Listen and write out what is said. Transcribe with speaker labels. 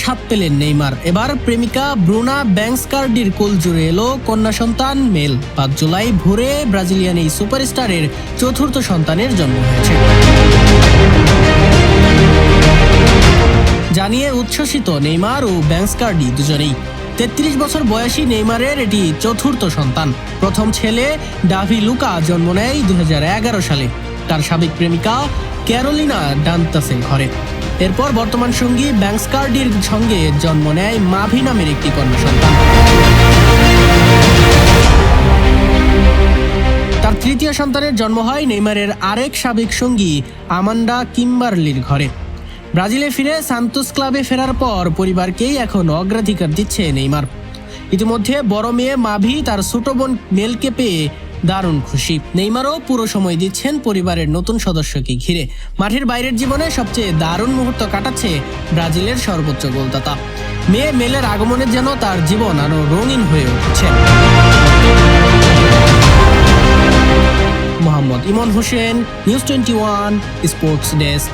Speaker 1: স্বাদ পেলেন নেইমার। এবার প্রেমিকা ব্রুনা ব্যাংস্কার্ডির কোল জুড়ে এলো কন্যা সন্তান মেল। 5 জুলাই ভোরে ব্রাজিলিয়ান এই সুপারস্টারের চতুর্থ সন্তানের জন্ম হয়েছে জানিয়ে উচ্ছ্বসিত নেইমার ও ব্যাংস্কার্ডি দুজনেই। 33 বছর বয়সী নেইমারের এটি চতুর্থ সন্তান। প্রথম ছেলে ডাভি লুকা জন্ম নেয় 2011 সালে তার সাবেক প্রেমিকা ক্যারোলিনা ডান্তাসের ঘরে। এরপর বর্তমান সঙ্গী ব্যাংস্কার্ডির সঙ্গে জন্ম নেয় মাভি নামের একটি কন্যা সন্তান। তার তৃতীয় সন্তানের জন্ম হয় নেইমারের আরেক সাবেক সঙ্গী আমান্ডা কিম্বারলির ঘরে। ব্রাজিলে ফিরে সান্তোস ক্লাবে ফেরার পর পরিবারকেই এখন অগ্রাধিকার দিচ্ছে নেইমার। ইতিমধ্যে বড় মেয়ে মাভি তার ছোট বোন মেলকে পেয়ে দারুণ খুশি। নেইমারও পুরো সময় দিচ্ছেন পরিবারের নতুন সদস্যকে ঘিরে। মাঠের বাইরের জীবনে সবচেয়ে দারুণ মুহূর্ত কাটাচ্ছে ব্রাজিলের সর্বোচ্চ গোলদাতা। মেয়ে মেলের আগমনে যেন তার জীবন আরো রঙিন হয়ে উঠছে। মোহাম্মদ ইমন হোসেন, নিউজ 21 স্পোর্টস ডেস্ক।